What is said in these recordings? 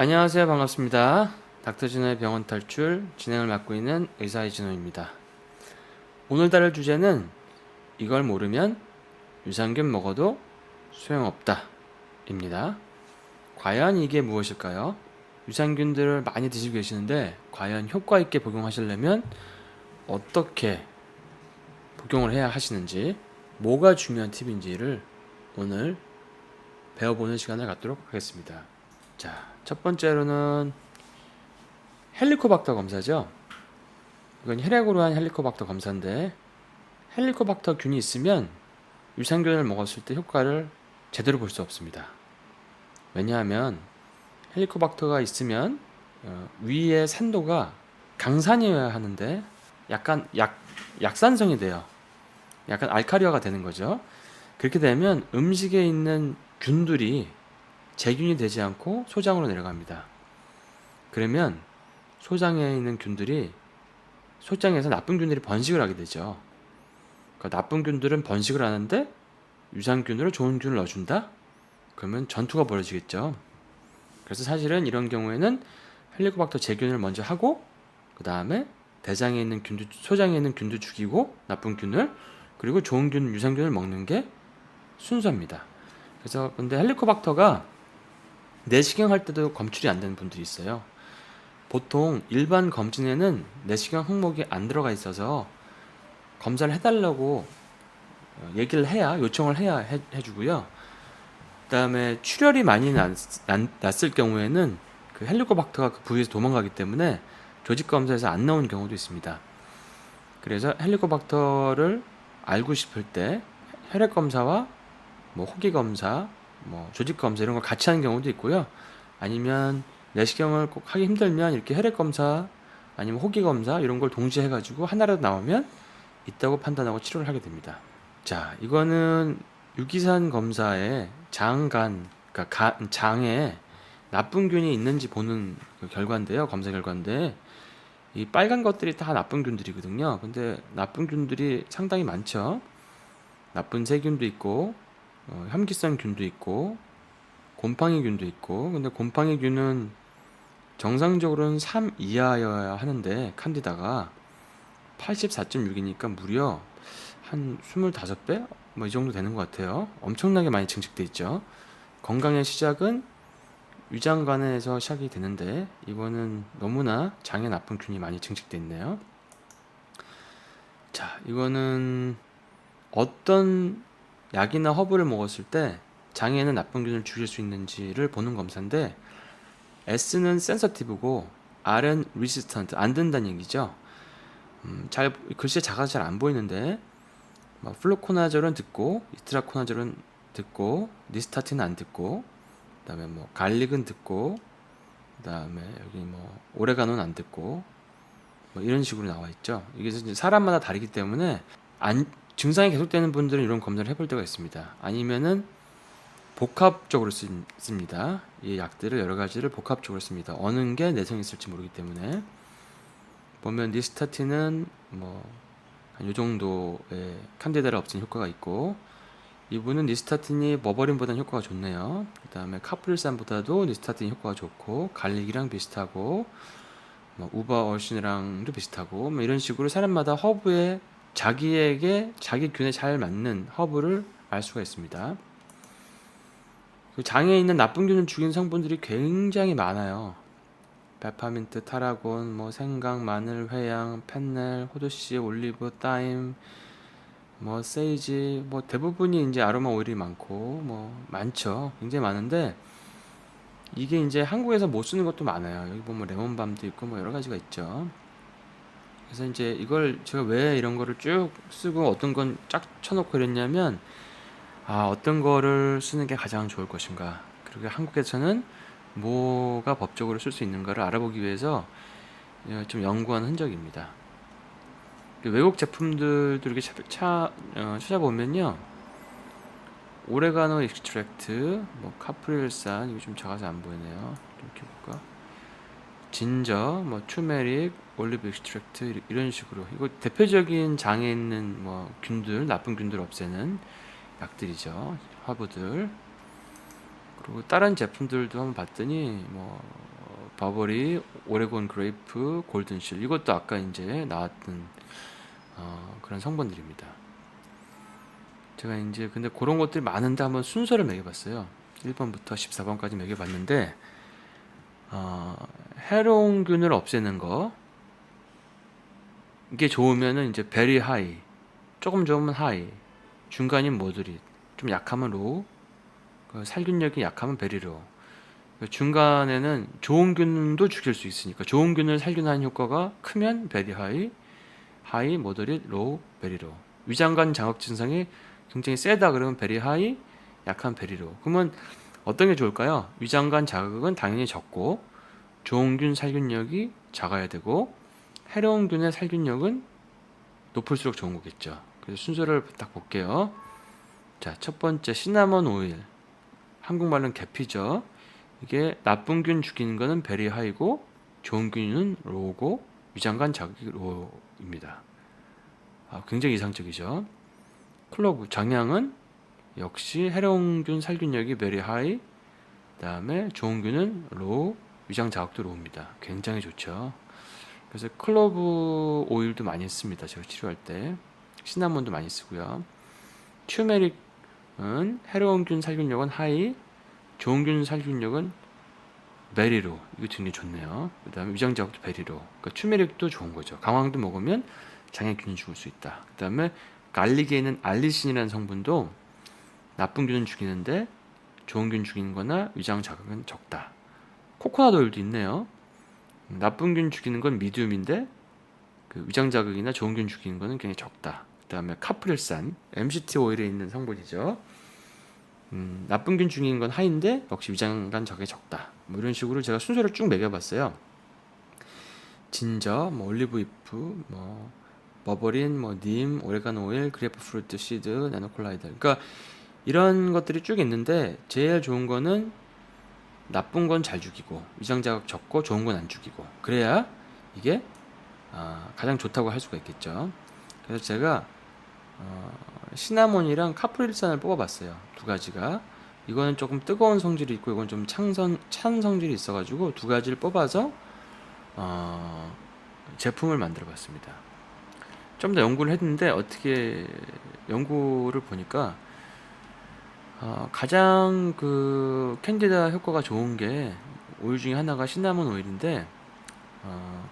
안녕하세요. 반갑습니다. 닥터진호의 병원 탈출 진행을 맡고 있는 의사 이진호입니다. 오늘 다룰 주제는 이걸 모르면 유산균 먹어도 소용없다 입니다. 과연 이게 무엇일까요? 유산균들을 많이 드시고 계시는데 과연 효과 있게 복용하시려면 어떻게 복용을 해야 하시는지, 뭐가 중요한 팁인지를 오늘 배워보는 시간을 갖도록 하겠습니다. 자, 첫 번째로는 헬리코박터 검사죠. 이건 혈액으로 한 헬리코박터 검사인데, 헬리코박터 균이 있으면 유산균을 먹었을 때 효과를 제대로 볼 수 없습니다. 왜냐하면 헬리코박터가 있으면 위의 산도가 강산이어야 하는데 약간 약산성이 돼요. 약간 알카리화가 되는 거죠. 그렇게 되면 음식에 있는 균들이 제균이 되지 않고 소장으로 내려갑니다. 그러면 소장에 있는 균들이, 소장에서 나쁜 균들이 번식을 하게 되죠. 그러니까 나쁜 균들은 번식을 하는데 유산균으로 좋은 균을 넣어준다? 그러면 전투가 벌어지겠죠. 그래서 사실은 이런 경우에는 헬리코박터 제균을 먼저 하고, 그 다음에 대장에 있는 균도, 소장에 있는 균도 죽이고 나쁜 균을, 그리고 좋은 균, 유산균을 먹는 게 순서입니다. 그래서 근데 헬리코박터가 내시경 할 때도 검출이 안 되는 분들이 있어요. 보통 일반 검진에는 내시경 항목이 안 들어가 있어서 검사를 해달라고 얘기를 해야, 요청을 해야 해주고요. 그 다음에 출혈이 많이 났을 경우에는 그 헬리코박터가 그 부위에서 도망가기 때문에 조직 검사에서 안 나오는 경우도 있습니다. 그래서 헬리코박터를 알고 싶을 때 혈액 검사와 뭐 호기 검사, 뭐 조직 검사 이런 걸 같이 하는 경우도 있고요. 아니면 내시경을 꼭 하기 힘들면 이렇게 혈액 검사 아니면 호기 검사 이런 걸 동시에 해가지고 하나라도 나오면 있다고 판단하고 치료를 하게 됩니다. 자, 이거는 유기산 검사에 그러니까 장에 나쁜 균이 있는지 보는 그 결과인데요. 검사 결과인데 이 빨간 것들이 다 나쁜 균들이거든요. 근데 나쁜 균들이 상당히 많죠. 나쁜 세균도 있고 혐기성 균도 있고 곰팡이 균도 있고. 근데 곰팡이 균은 정상적으로는 3 이하여야 하는데 칸디다가 84.6이니까 무려 한 25배? 뭐 이 정도 되는 것 같아요. 엄청나게 많이 증식돼 있죠. 건강의 시작은 위장관에서 시작이 되는데 이거는 너무나 장에 나쁜 균이 많이 증식돼 있네요. 자, 이거는 어떤 약이나 허브를 먹었을 때 장에는 나쁜 균을 죽일 수 있는지를 보는 검사인데, S는 센서티브고 R은 리지스턴트, 안 된다는 얘기죠. 잘 글씨 작아서 잘 안 보이는데 플로코나졸은 듣고, 이트라코나졸은 듣고, 니스타틴은 안 듣고, 그다음에 뭐 갈릭은 듣고, 그다음에 여기 뭐 오레가노는 안 듣고, 뭐 이런 식으로 나와 있죠. 이게 사람마다 다르기 때문에 증상이 계속되는 분들은 이런 검사를 해볼 때가 있습니다. 아니면은 복합적으로 씁니다. 이 약들을 여러 가지를 복합적으로 씁니다. 어느 게 내성이 있을지 모르기 때문에. 보면 니스타틴은 뭐 한 요 정도의 칸디다를 없애는 효과가 있고, 이분은 니스타틴이 머버린보다는 효과가 좋네요. 그 다음에 카프릴산보다도 니스타틴 효과가 좋고, 갈릭이랑 비슷하고, 뭐 우바얼신이랑도 비슷하고, 뭐 이런 식으로 사람마다 허브에 자기에게 자기 균에 잘 맞는 허브를 알 수가 있습니다. 장에 있는 나쁜 균을 죽인 성분들이 굉장히 많아요. 페퍼민트, 타라곤, 뭐 생강, 마늘, 회양, 펜넬, 호두씨, 올리브, 타임, 뭐 세이지, 뭐 대부분이 이제 아로마 오일이 많고 뭐 많죠. 굉장히 많은데 이게 이제 한국에서 못 쓰는 것도 많아요. 여기 보면 레몬밤도 있고 뭐 여러 가지가 있죠. 그래서 이제 이걸 제가 왜 이런 거를 쭉 쓰고 어떤 건 쫙 쳐놓고 이랬냐면, 어떤 거를 쓰는 게 가장 좋을 것인가, 그리고 한국에서는 뭐가 법적으로 쓸 수 있는가를 알아보기 위해서 좀 연구한 흔적입니다. 외국 제품들도 이렇게 찾아보면요, 오레가노 익스트랙트, 뭐 카프릴산, 이거 좀 작아서 안 보이네요. 좀 이렇게 볼까? 진저, 뭐 투메릭, 올리브 익스트랙트 이런 식으로, 이거 대표적인 장에 있는 뭐 균들, 나쁜 균들 없애는 약들이죠. 화부들. 그리고 다른 제품들도 한번 봤더니 뭐 버버리, 오레곤 그레이프, 골든실 이것도 아까 이제 나왔던 그런 성분들입니다. 제가 이제 근데 그런 것들이 많은데 한번 순서를 매겨봤어요. 1번부터 14번까지 매겨봤는데 해로운균을 없애는 거 이게 좋으면은 이제 베리 하이, 조금 좋으면 하이, 중간인 모더릿, 좀 약하면 로우, 살균력이 약하면 베리 로우. 중간에는 좋은 균도 죽일 수 있으니까 좋은 균을 살균하는 효과가 크면 베리 하이, 하이, 모더릿, 로우, 베리 로우. 위장관 장악 증상이 굉장히 세다 그러면 베리 하이, 약한 베리 로우. 그러면 어떤 게 좋을까요? 위장관 자극은 당연히 적고 좋은 균 살균력이 작아야 되고 해로운 균의 살균력은 높을수록 좋은 거겠죠. 그래서 순서를 딱 볼게요. 자, 첫 번째 시나몬 오일. 한국말로는 계피죠. 이게 나쁜 균 죽이는 거는 베리 하이고 좋은 균은 로우고 위장관 자극이 로우입니다. 굉장히 이상적이죠. 클로브 장향은 역시 해로운 균 살균력이 베리 하이, 그다음에 좋은 균은 로우, 위장 자극도 로우입니다. 굉장히 좋죠. 그래서 클로브 오일도 많이 씁니다. 제가 치료할 때 시나몬도 많이 쓰고요. 튜메릭은 해로운 균 살균력은 하이, 좋은 균 살균력은 베리로. 이거 굉장히 좋네요. 그 다음에 위장 자극도 베리로. 그러니까 튜메릭도 좋은 거죠. 강황도 먹으면 장애균이 죽을 수 있다. 그 다음에 갈릭에 있는 알리신이라는 성분도 나쁜 균은 죽이는데 좋은 균 죽이는 거나 위장 자극은 적다. 코코넛 오일도 있네요. 나쁜 균 죽이는 건 미디움인데 그 위장 자극이나 좋은 균 죽이는 거는 굉장히 적다. 그 다음에 카프릴산, MCT 오일에 있는 성분이죠. 나쁜 균 죽이는 건 하인데 역시 위장관 자극이 적다. 뭐 이런 식으로 제가 순서를 쭉 매겨봤어요. 진저, 뭐 올리브잎, 뭐 버버린, 뭐 님, 오레가노 오일, 그레이프프루트 시드, 나노콜라이드. 그러니까 이런 것들이 쭉 있는데 제일 좋은 거는 나쁜 건 잘 죽이고 위장 자극 적고 좋은 건 안 죽이고 그래야 이게 가장 좋다고 할 수가 있겠죠. 그래서 제가 시나몬이랑 카프릴산을 뽑아봤어요. 두 가지가. 이거는 조금 뜨거운 성질이 있고 이건 좀 찬 성질이 있어가지고 두 가지를 뽑아서 제품을 만들어봤습니다. 좀 더 연구를 했는데 어떻게 연구를 보니까 가장 그 캔디다 효과가 좋은 게 오일 중에 하나가 시나몬 오일인데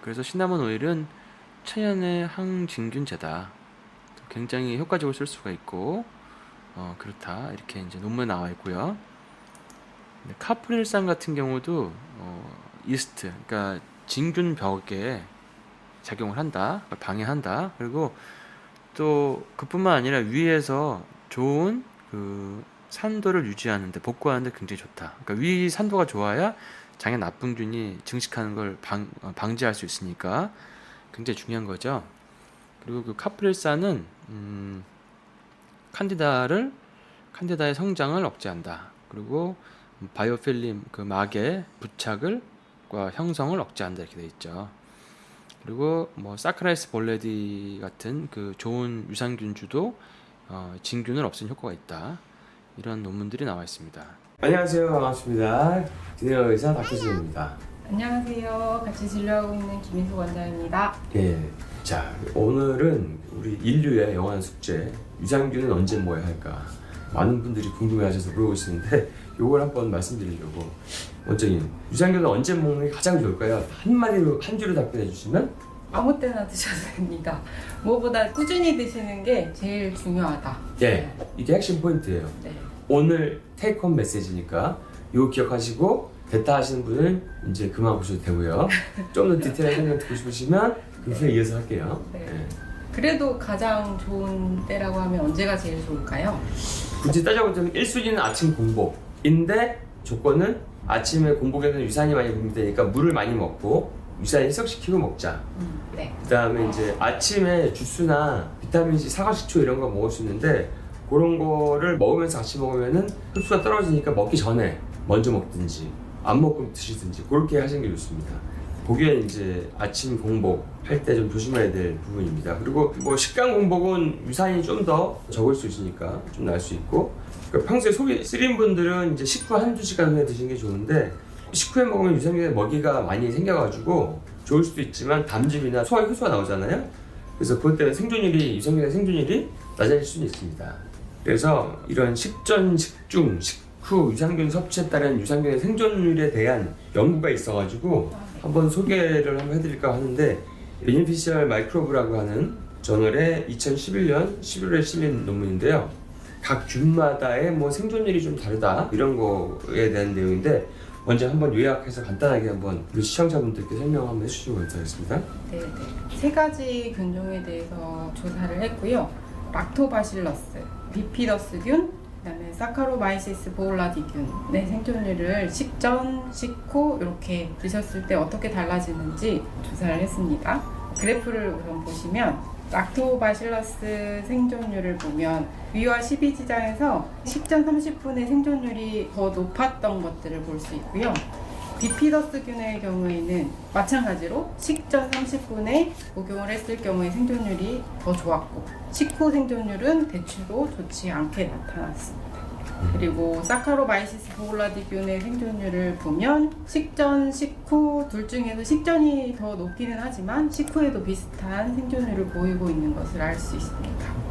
그래서 시나몬 오일은 천연의 항진균제다. 굉장히 효과적으로 쓸 수가 있고 그렇다 이렇게 이제 논문에 나와 있고요. 카프릴산 같은 경우도 이스트, 그러니까 진균 벽에 작용을 한다, 방해한다. 그리고 또 그뿐만 아니라 위에서 좋은 그 산도를 유지하는데 복구하는데 굉장히 좋다. 그러니까 위 산도가 좋아야 장에 나쁜 균이 증식하는 걸 방지할 수 있으니까 굉장히 중요한 거죠. 그리고 그 카프릴산은 칸디다의 성장을 억제한다. 그리고 바이오필름 그 막의 부착과 형성을 억제한다 이렇게 돼 있죠. 그리고 뭐 사카라이스 볼레디 같은 그 좋은 유산균주도 진균을 없애는 효과가 있다. 이런 논문들이 나와 있습니다. 안녕하세요. 반갑습니다. 진행을 의사 박효진입니다. 안녕하세요. 같이 진료하고 있는 김인숙 원장입니다. 예. 자, 오늘은 우리 인류의 영원 숙제, 유산균은 언제 먹어야 할까? 많은 분들이 궁금해하셔서 물어보시는데 요걸 한번 말씀드리려고. 원장님, 유산균은 언제 먹는 게 가장 좋을까요? 한마디로, 한 줄로 답변해 주시면? 아무 때나 드셔도 됩니다. 무엇보다 꾸준히 드시는 게 제일 중요하다. 예, 이게 핵심 포인트예요. 네. 오늘 테이크홈 메시지니까 이거 기억하시고 됐다 하시는 분은 이제 그만 보셔도 되고요. 좀 더 디테일하게 설명 듣고 싶으시면 그 후에 이어서 할게요. 네. 예. 그래도 가장 좋은 때라고 하면 언제가 제일 좋을까요? 굳이 따져보자면 1순위는 아침 공복인데 조건은 아침에 공복에는 유산이 많이 분비되니까 물을 많이 먹고 유산을 희석시키고 먹자. 네. 그 다음에 이제 아침에 주스나 비타민C, 사과식초 이런 거 먹을 수 있는데 그런 거를 먹으면서 같이 먹으면은 흡수가 떨어지니까 먹기 전에 먼저 먹든지 안 먹고 드시든지 그렇게 하시는 게 좋습니다. 그게 이제 아침 공복 할 때 좀 조심해야 될 부분입니다. 그리고 뭐 식단 공복은 유산이 좀 더 적을 수 있으니까 좀 날 수 있고, 그러니까 평소에 속이 쓰린 분들은 이제 식후 한두 시간 후에 드시는 게 좋은데 식후에 먹으면 유산균에 먹이가 많이 생겨가지고 좋을 수도 있지만 담즙이나 소화 효소가 나오잖아요. 그래서 그것 때문에 유산균의 생존율이 낮아질 수는 있습니다. 그래서 이런 식전, 식중, 식후 유산균 섭취에 따른 유산균의 생존율에 대한 연구가 있어가지고 한번 소개를 한번 해드릴까 하는데, 베니피셜 마이크로브라고 하는 저널에 2011년 11월에 실린 논문인데요. 각 균마다의 뭐 생존율이 좀 다르다 이런 거에 대한 내용인데, 먼저 한번 요약해서 간단하게 한번 우리 시청자분들께 설명 한번 해주시면 감사하겠습니다. 네. 세 가지 균종에 대해서 조사를 했고요. 락토바실러스, 비피더스균, 그다음에 사카로마이시스 보울라디균의 생존율을 식전, 식후 이렇게 드셨을 때 어떻게 달라지는지 조사를 했습니다. 그래프를 우선 보시면 락토바실러스 생존율을 보면 위와 12지장에서 식전 30분의 생존율이 더 높았던 것들을 볼 수 있고요. 비피더스균의 경우에는 마찬가지로 식전 30분에 복용을 했을 경우에 생존율이 더 좋았고, 식후 생존율은 대체로 좋지 않게 나타났습니다. 그리고 사카로마이시스 보울라디균의 생존율을 보면 식전, 식후 둘 중에서 식전이 더 높기는 하지만 식후에도 비슷한 생존율을 보이고 있는 것을 알 수 있습니다.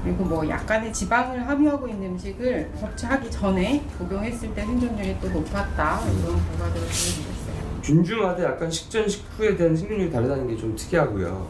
그리고 뭐 약간의 지방을 함유하고 있는 음식을 섭취하기 전에 복용했을 때 생존율이 또 높았다, 이런 결과들을 보여주고 있어요. 균주마다 약간 식전, 식후에 대한 생존율이 다르다는 게 좀 특이하고요.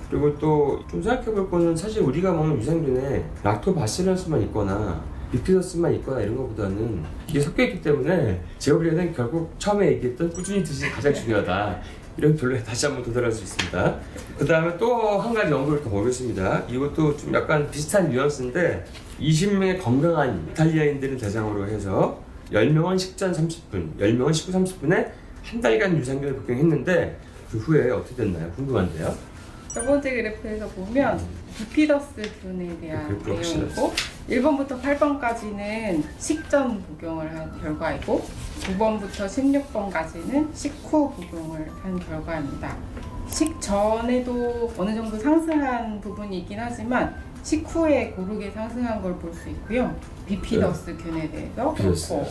그리고 또 좀 생각해 볼 거는, 사실 우리가 먹는 유산균에 락토바실러스만 있거나 비피더스만 있거나 이런 것보다는 이게 섞여 있기 때문에 제가 보기에는 결국 처음에 얘기했던 꾸준히 드시는 게 가장 중요하다, 이런 결론에 다시 한번 도달할 수 있습니다. 그 다음에 또 한 가지 연구를 더 보겠습니다. 이것도 좀 약간 비슷한 뉘앙스인데, 20명의 건강한 이탈리아인들을 대상으로 해서 10명은 식전 30분, 10명은 식후 30분에 한 달간 유산균을 복용했는데 그 후에 어떻게 됐나요? 궁금한데요. 첫 번째 그래프에서 보면 비피더스균에 대한 내용이고, 1번부터 8번까지는 식전 복용을 한 결과이고, 9번부터 16번까지는 식후 복용을 한 결과입니다. 식전에도 어느 정도 상승한 부분이 있긴 하지만 식후에 고르게 상승한 걸 볼 수 있고요. 비피더스균에 대해서 그렇고,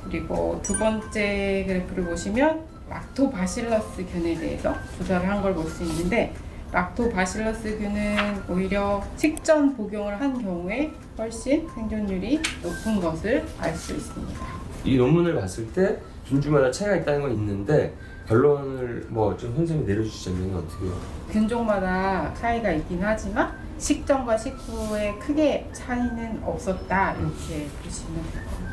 그리고 두 번째 그래프를 보시면 락토바실러스균에 대해서 조사를 한 걸 볼 수 있는데, 락토바실러스균은 오히려 식전 복용을 한 경우에 훨씬 생존율이 높은 것을 알 수 있습니다. 이 논문을 봤을 때 균주마다 차이가 있다는 건 있는데, 결론을 뭐 좀 선생님이 내려주시자면 어떻게 해요? 균종마다 차이가 있긴 하지만 식전과 식후에 크게 차이는 없었다, 이렇게 보시면 될 것 같아요.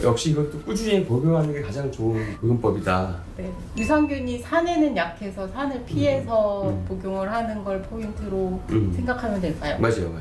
역시 이것도 꾸준히 복용하는 게 가장 좋은 복용법이다. 네. 유산균이 산에는 약해서 산을 피해서 복용을 하는 걸 포인트로 생각하면 될까요? 맞아요.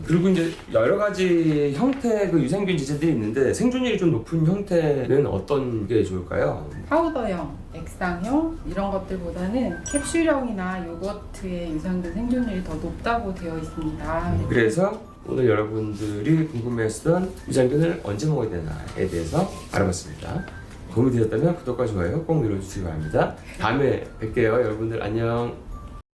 그리고 이제 여러 가지 형태의 그 유산균 지제들이 있는데, 생존율이 좀 높은 형태는 어떤 게 좋을까요? 파우더형, 액상형 이런 것들보다는 캡슐형이나 요거트의 유산균 생존율이 더 높다고 되어 있습니다. 그래서 오늘 여러분들이 궁금해했던 유산균을 언제 먹어야 되나에 대해서 알아봤습니다. 도움이 되셨다면 구독과 좋아요 꼭 눌러주시기 바랍니다. 다음에 뵐게요. 여러분들 안녕.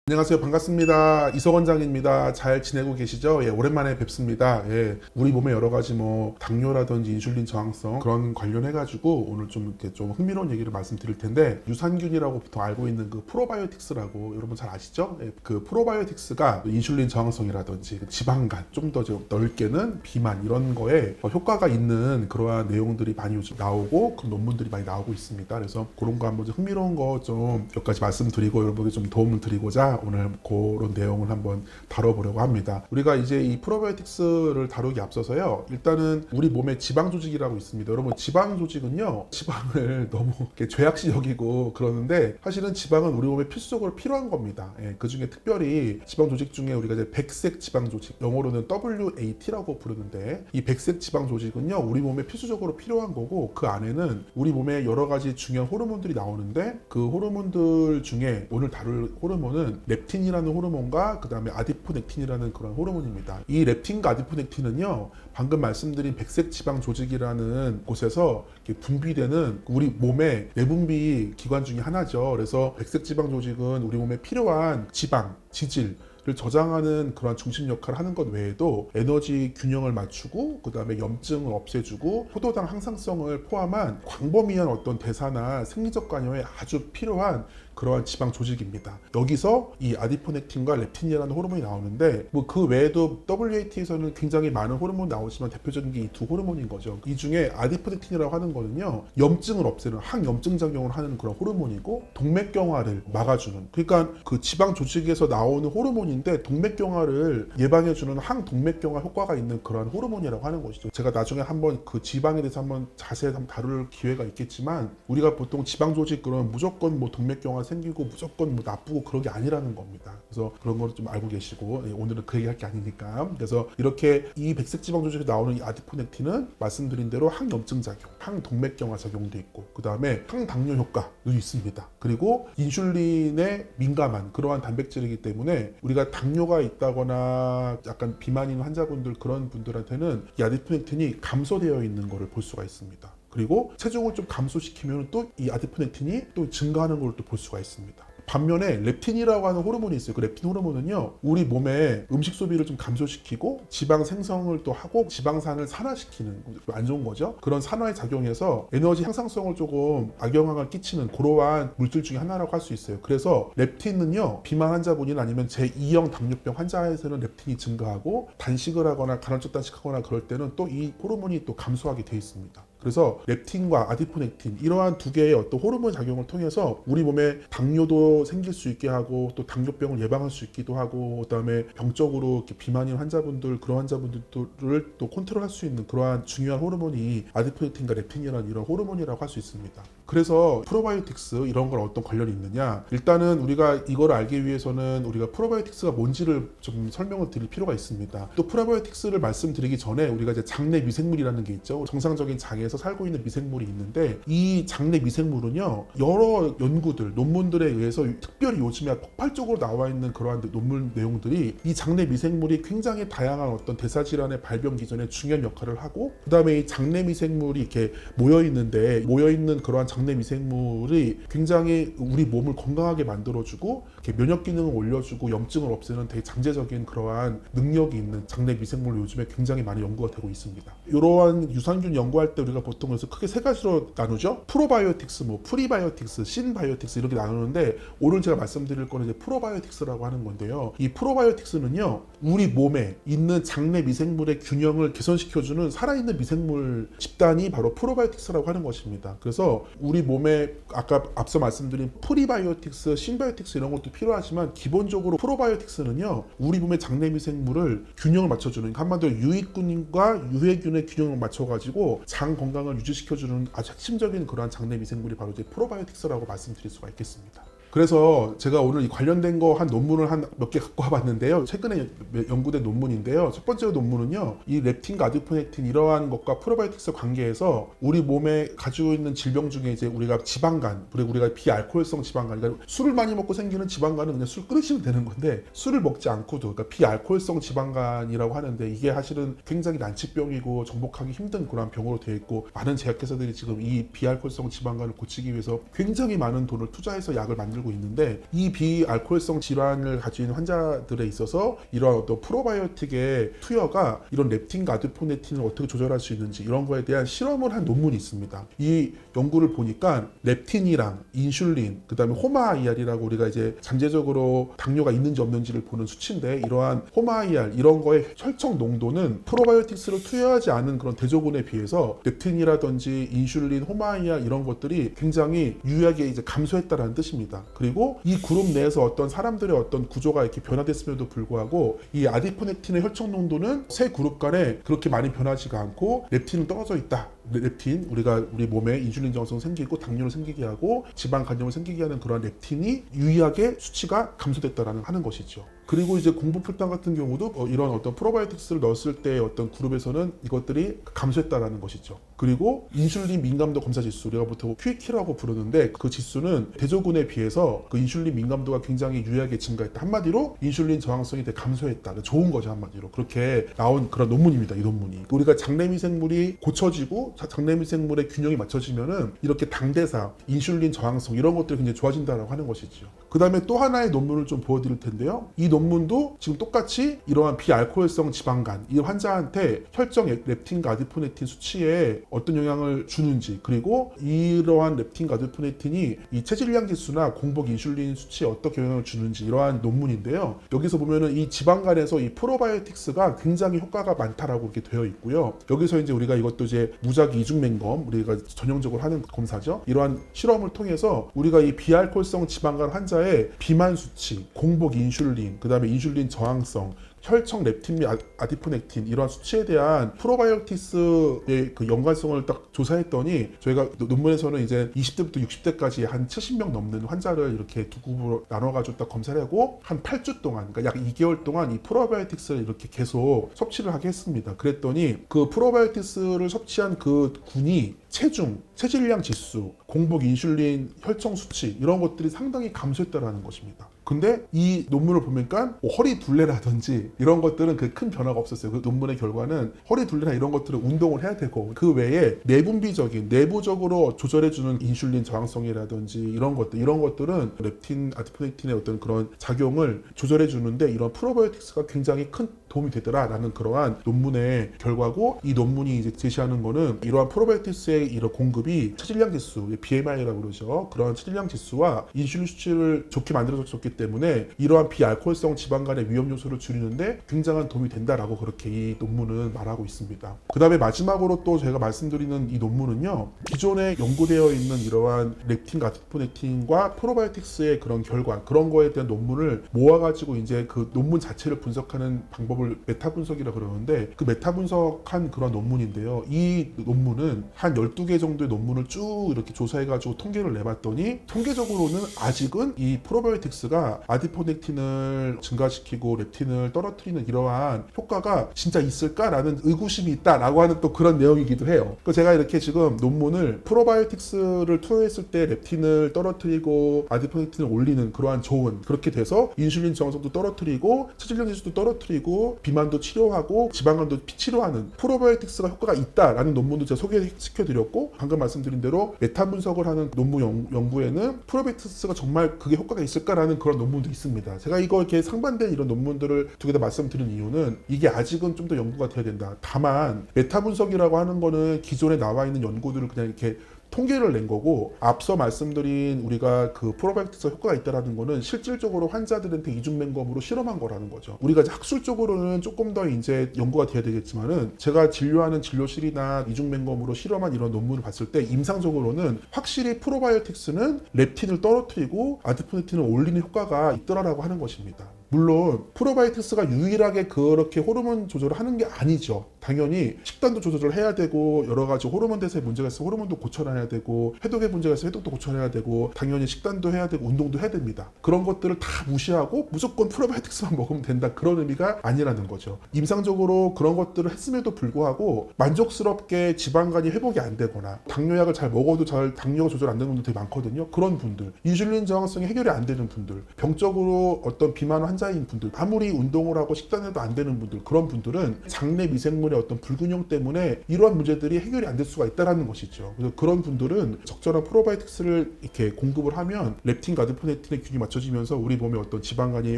안녕하세요. 반갑습니다. 이석 원장입니다. 잘 지내고 계시죠? 예, 오랜만에 뵙습니다. 예, 우리 몸에 여러 가지 뭐 당뇨라든지 인슐린 저항성 그런 관련해가지고 오늘 좀 이렇게 좀 흥미로운 얘기를 말씀드릴 텐데, 유산균이라고 보통 알고 있는 그 프로바이오틱스라고 여러분 잘 아시죠? 예, 그 프로바이오틱스가 인슐린 저항성이라든지 지방간 좀 더 넓게는 비만 이런 거에 효과가 있는 그러한 내용들이 많이 요즘 나오고 그런 논문들이 많이 나오고 있습니다. 그래서 그런 거 한번 좀 흥미로운 거 좀 몇 가지 말씀드리고 여러분에게 좀 도움을 드리고자 오늘 그런 내용을 한번 다뤄보려고 합니다. 우리가 이제 이 프로바이오틱스를 다루기 앞서서요, 일단은 우리 몸에 지방 조직이라고 있습니다. 여러분, 지방 조직은요, 지방을 너무 이렇게 죄악시 여기고 그러는데, 사실은 지방은 우리 몸에 필수적으로 필요한 겁니다. 예, 그 중에 특별히 지방 조직 중에 우리가 이제 백색 지방 조직, 영어로는 WAT라고 부르는데, 이 백색 지방 조직은요, 우리 몸에 필수적으로 필요한 거고, 그 안에는 우리 몸에 여러 가지 중요한 호르몬들이 나오는데, 그 호르몬들 중에 오늘 다룰 호르몬은 렙틴이라는 호르몬과 그 다음에 아디포넥틴이라는 그런 호르몬입니다. 이 렙틴과 아디포넥틴은요, 방금 말씀드린 백색 지방 조직이라는 곳에서 분비되는 우리 몸의 내분비 기관 중에 하나죠. 그래서 백색 지방 조직은 우리 몸에 필요한 지방, 지질, 콜레스테롤을 저장하는 그런 중심 역할을 하는 것 외에도 에너지 균형을 맞추고 그 다음에 염증을 없애주고 포도당 항상성을 포함한 광범위한 어떤 대사나 생리적 관여에 아주 필요한 그러한 지방 조직입니다. 여기서 이 아디포넥틴과 렙틴이라는 호르몬이 나오는데 뭐 그 외에도 WAT에서는 굉장히 많은 호르몬이 나오지만 대표적인 게 이 두 호르몬인 거죠. 이 중에 아디포넥틴이라고 하는 거는요, 염증을 없애는 항염증 작용을 하는 그런 호르몬이고 동맥경화를 막아주는, 그러니까 그 지방 조직에서 나오는 호르몬인데 동맥경화를 예방해주는 항동맥경화 효과가 있는 그런 호르몬이라고 하는 것이죠. 제가 나중에 한번 그 지방에 대해서 한번 자세히 한번 다룰 기회가 있겠지만 우리가 보통 지방 조직 그런 무조건 뭐 동맥경화 생기고 무조건 뭐 나쁘고 그런 게 아니라는 겁니다. 그래서 그런 거를 좀 알고 계시고, 오늘은 그 얘기 할 게 아니니까. 그래서 이렇게 이 백색 지방 조직에 나오는 이 아디포넥틴은 말씀드린 대로 항염증 작용, 항동맥경화 작용도 있고 그 다음에 항당뇨 효과도 있습니다. 그리고 인슐린에 민감한 그러한 단백질이기 때문에 우리가 당뇨가 있다거나 약간 비만인 환자분들, 그런 분들한테는 이 아디포넥틴이 감소되어 있는 것을 볼 수가 있습니다. 그리고 체중을 좀 감소시키면 또 이 아디포넥틴이 또 증가하는 걸 또 볼 수가 있습니다. 반면에 렙틴이라고 하는 호르몬이 있어요. 그 렙틴 호르몬은요, 우리 몸에 음식 소비를 좀 감소시키고 지방 생성을 또 하고 지방산을 산화시키는, 안 좋은 거죠. 그런 산화에 작용해서 에너지 향상성을 조금 악영향을 끼치는 그러한 물질 중에 하나라고 할 수 있어요. 그래서 렙틴은요, 비만 환자분이나 아니면 제2형 당뇨병 환자에서는 렙틴이 증가하고 단식을 하거나 간헐적 단식하거나 그럴 때는 또 이 호르몬이 또 감소하게 돼 있습니다. 그래서 렙틴과 아디포넥틴, 이러한 두 개의 어떤 호르몬 작용을 통해서 우리 몸에 당뇨도 생길 수 있게 하고 또 당뇨병을 예방할 수 있기도 하고, 그다음에 병적으로 이렇게 비만인 환자분들, 그런 환자분들을 또 컨트롤할 수 있는 그러한 중요한 호르몬이 아디포넥틴과 렙틴이라는 이런 호르몬이라고 할 수 있습니다. 그래서 프로바이오틱스 이런 걸 어떤 관련이 있느냐, 일단은 우리가 이걸 알기 위해서는 우리가 프로바이오틱스가 뭔지를 좀 설명을 드릴 필요가 있습니다. 또 프로바이오틱스를 말씀드리기 전에 우리가 이제 장내 미생물이라는 게 있죠. 정상적인 장에서 살고 있는 미생물이 있는데, 이 장내 미생물은요, 여러 연구들, 논문들에 의해서 특별히 요즘에 폭발적으로 나와 있는 그러한 논문 내용들이 이 장내 미생물이 굉장히 다양한 어떤 대사질환의 발병 기전에 중요한 역할을 하고, 그 다음에 이 장내 미생물이 이렇게 모여있는 그러한 장내 미생물이 굉장히 우리 몸을 건강하게 만들어주고 이렇게 면역 기능을 올려주고 염증을 없애는 되게 장제적인 그러한 능력이 있는 장내 미생물로 요즘에 굉장히 많이 연구가 되고 있습니다. 이러한 유산균 연구할 때 우리가 보통 그래서 크게 세 가지로 나누죠. 프로바이오틱스, 뭐 프리바이오틱스, 신바이오틱스 이렇게 나누는데, 오늘 제가 말씀드릴 거는 이제 프로바이오틱스라고 하는 건데요. 이 프로바이오틱스는요, 우리 몸에 있는 장내 미생물의 균형을 개선시켜주는 살아있는 미생물 집단이 바로 프로바이오틱스라고 하는 것입니다. 그래서 우리 몸에 아까 앞서 말씀드린 프리바이오틱스, 신바이오틱스 이런 것도 필요하지만 기본적으로 프로바이오틱스는요, 우리 몸의 장내 미생물을 균형을 맞춰주는, 한마디로 유익균과 유해균의 균형을 맞춰가지고 장 건강을 유지시켜주는 아주 핵심적인 그러한 장내 미생물이 바로 이제 프로바이오틱스라고 말씀드릴 수가 있겠습니다. 그래서 제가 오늘 이 관련된 거 한 논문을 한 몇 개 갖고 와봤는데요. 최근에 연구된 논문인데요. 첫 번째 논문은요, 이 렙틴과 아디포넥틴 이러한 것과 프로바이오틱스 관계에서 우리 몸에 가지고 있는 질병 중에 이제 우리가 지방간, 그리고 우리가 비알코올성 지방간, 그러니까 술을 많이 먹고 생기는 지방간은 그냥 술 끊으시면 되는 건데, 술을 먹지 않고도, 그러니까 비알코올성 지방간이라고 하는데, 이게 사실은 굉장히 난치병이고 정복하기 힘든 그런 병으로 되어 있고, 많은 제약회사들이 지금 이 비알코올성 지방간을 고치기 위해서 굉장히 많은 돈을 투자해서 약을 만들고 있는데, 이 비알코올성 질환을 가지고 있는 환자들에 있어서 이런 어떤 프로바이오틱의 투여가 이런 렙틴과 아디포넥틴을 어떻게 조절할 수 있는지, 이런 거에 대한 실험을 한 논문이 있습니다. 이 연구를 보니까 렙틴이랑 인슐린, 그 다음에 호마IR이라고 우리가 이제 잠재적으로 당뇨가 있는지 없는지를 보는 수치인데, 이러한 호마IR 이런 거의 혈청 농도는 프로바이오틱스를 투여하지 않은 그런 대조군에 비해서 렙틴이라든지 인슐린, 호마IR 이런 것들이 굉장히 유의하게 이제 감소했다라는 뜻입니다. 그리고 이 그룹 내에서 어떤 사람들의 어떤 구조가 이렇게 변화됐음에도 불구하고 이 아디포넥틴의 혈청 농도는 세 그룹 간에 그렇게 많이 변하지가 않고 렙틴은 떨어져 있다. 렙틴, 우리 몸에 인슐린 저항성 생기고 당뇨를 생기게 하고 지방 간염을 생기게 하는 그런 렙틴이 유의하게 수치가 감소됐다라는 하는 것이죠. 그리고 이제 공부풀당 같은 경우도 이런 어떤 프로바이오틱스를 넣었을 때 어떤 그룹에서는 이것들이 감소했다라는 것이죠. 그리고 인슐린 민감도 검사 지수, 우리가 보통 QEK라고 부르는데, 그 지수는 대조군에 비해서 그 인슐린 민감도가 굉장히 유의하게 증가했다. 한마디로 인슐린 저항성이 되게 감소했다. 좋은 거죠, 한마디로. 그렇게 나온 그런 논문입니다, 이 논문이. 우리가 장내 미생물이 고쳐지고 장내 미생물의 균형이 맞춰지면은 이렇게 당대사, 인슐린 저항성 이런 것들이 굉장히 좋아진다라고 하는 것이죠. 그 다음에 또 하나의 논문을 좀 보여드릴 텐데요. 이 논문도 지금 똑같이 이러한 비알코올성 지방간 이 환자한테 혈정 렙틴과 아디포네틴 수치에 어떤 영향을 주는지, 그리고 이러한 렙틴과 아디포네틴이 이 체질량 지수나 공복 인슐린 수치에 어떻게 영향을 주는지 이러한 논문인데요. 여기서 보면은 이 지방간에서 이 프로바이오틱스가 굉장히 효과가 많다라고 이렇게 되어 있고요. 여기서 이제 우리가 이것도 이제 무작위 이중 맹검, 우리가 전형적으로 하는 검사죠. 이러한 실험을 통해서 우리가 이 비알코올성 지방간 환자의 비만 수치, 공복 인슐린, 그 다음에 인슐린 저항성, 혈청 렙틴 및 아디포넥틴 이러한 수치에 대한 프로바이오틱스의 그 연관성을 딱 조사했더니 저희가 논문에서는 이제 20대부터 60대까지 한 70명 넘는 환자를 이렇게 두 그룹으로 나눠가지고 딱 검사를 하고 한 8주 동안, 그러니까 약 2개월 동안 이 프로바이오틱스를 이렇게 계속 섭취를 하게 했습니다. 그랬더니 그 프로바이오틱스를 섭취한 그 군이 체중, 체질량 지수, 공복 인슐린, 혈청 수치 이런 것들이 상당히 감소했다라는 것입니다. 근데 이 논문을 보니까 허리 둘레라든지 이런 것들은 그 큰 변화가 없었어요. 그 논문의 결과는 허리 둘레나 이런 것들은 운동을 해야 되고 그 외에 내분비적인 내부적으로 조절해주는 인슐린 저항성이라든지 이런 것들은 렙틴, 아디포넥틴의 어떤 그런 작용을 조절해주는데 이런 프로바이오틱스가 굉장히 큰 도움이 되더라라는 그러한 논문의 결과고, 이 논문이 이제 제시하는 거는 이러한 프로바이오틱스의 이런 공급이 체질량 지수, BMI라고 그러죠. 그런 체질량 지수와 인슐린 수치를 좋게 만들어줬기 때문에 이러한 비알코올성 지방간의 위험 요소를 줄이는데 굉장한 도움이 된다라고 그렇게 이 논문은 말하고 있습니다. 그 다음에 마지막으로 또 제가 말씀드리는 이 논문은요, 기존에 연구되어 있는 이러한 렙틴, 아디포넥틴과 프로바이오틱스의 그런 결과, 그런 거에 대한 논문을 모아가지고 이제 그 논문 자체를 분석하는 방법을 메타 분석이라고 그러는데, 그 메타 분석한 그런 논문인데요. 이 논문은 한 12개 정도의 논문을 쭉 이렇게 조사해가지고 통계를 내봤더니 통계적으로는 아직은 이 프로바이오틱스가 아디포넥틴을 증가시키고 렙틴을 떨어뜨리는 이러한 효과가 진짜 있을까라는 의구심이 있다라고 하는 또 그런 내용이기도 해요. 그래서 제가 이렇게 지금 논문을 프로바이오틱스를 투여했을 때 렙틴을 떨어뜨리고 아디포넥틴을 올리는 그러한 좋은, 그렇게 돼서 인슐린 저항성도 떨어뜨리고 체질량 지수도 떨어뜨리고 비만도 치료하고 지방간도 치료하는 프로바이오틱스가 효과가 있다라는 논문도 제가 소개시켜드렸고, 방금 말씀드린 대로 메타 분석을 하는 논문 연구에는 프로바이오틱스가 정말 그게 효과가 있을까라는 그런 논문도 있습니다. 제가 이거 이렇게 상반된 이런 논문들을 두 개 다 말씀드린 이유는 이게 아직은 좀 더 연구가 돼야 된다. 다만 메타 분석이라고 하는 거는 기존에 나와 있는 연구들을 그냥 이렇게 통계를 낸 거고, 앞서 말씀드린 우리가 그 프로바이오틱스 효과가 있다라는 거는 실질적으로 환자들한테 이중맹검으로 실험한 거라는 거죠. 우리가 이제 학술적으로는 조금 더 이제 연구가 돼야 되겠지만은, 제가 진료하는 진료실이나 이중맹검으로 실험한 이런 논문을 봤을 때 임상적으로는 확실히 프로바이오틱스는 렙틴을 떨어뜨리고 아디포넥틴을 올리는 효과가 있더라라고 하는 것입니다. 물론 프로바이오틱스가 유일하게 그렇게 호르몬 조절을 하는 게 아니죠. 당연히 식단도 조절을 해야 되고, 여러 가지 호르몬 대사에 문제가 있으면 호르몬도 고쳐놔야 되고, 해독에 문제가 있으면 해독도 고쳐놔야 되고, 당연히 식단도 해야 되고 운동도 해야 됩니다. 그런 것들을 다 무시하고 무조건 프로바이오틱스만 먹으면 된다, 그런 의미가 아니라는 거죠. 임상적으로 그런 것들을 했음에도 불구하고 만족스럽게 지방간이 회복이 안 되거나, 당뇨약을 잘 먹어도 잘 당뇨가 조절 안 되는 분들 되게 많거든요. 그런 분들, 인슐린 저항성이 해결이 안 되는 분들, 병적으로 어떤 비만 환자인 분들, 아무리 운동을 하고 식단해도 안 되는 분들, 그런 분들은 장내 미생물의 어떤 불균형 때문에 이러한 문제들이 해결이 안 될 수가 있다는 것이죠. 그래서 그런 분들은 적절한 프로바이오틱스를 이렇게 공급을 하면 렙틴과 아디포넥틴의 균이 맞춰지면서 우리 몸의 어떤 지방간이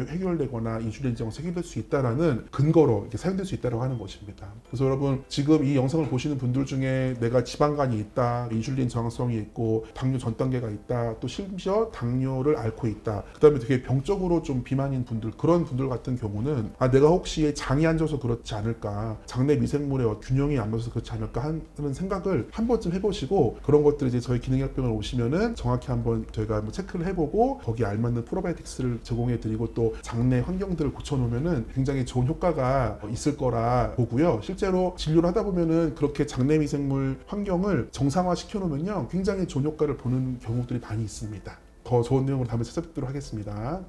해결되거나 인슐린 저항성이 해결될 수 있다라는 근거로 이렇게 사용될 수 있다고 하는 것입니다. 그래서 여러분, 지금 이 영상을 보시는 분들 중에 내가 지방간이 있다, 인슐린 저항성이 있고, 당뇨 전 단계가 있다, 또 심지어 당뇨를 앓고 있다, 그 다음에 되게 병적으로 좀 비만인 분들, 그런 분들 같은 경우는 내가 혹시 장이 안 좋아서 그렇지 않을까, 장내 미생물의 균형이 안 맞아서 그렇지 않을까 하는 생각을 한 번쯤 해보시고, 그런 것들을 이제 저희 기능의학병원에 오시면은 정확히 한번 저희가 한번 체크를 해보고 거기에 알맞는 프로바이오틱스를 제공해드리고 또 장내 환경들을 고쳐놓으면은 굉장히 좋은 효과가 있을 거라 보고요. 실제로 진료를 하다 보면은 그렇게 장내 미생물 환경을 정상화 시켜놓으면요, 굉장히 좋은 효과를 보는 경우들이 많이 있습니다. 더 좋은 내용으로 다음에 찾아뵙도록 하겠습니다.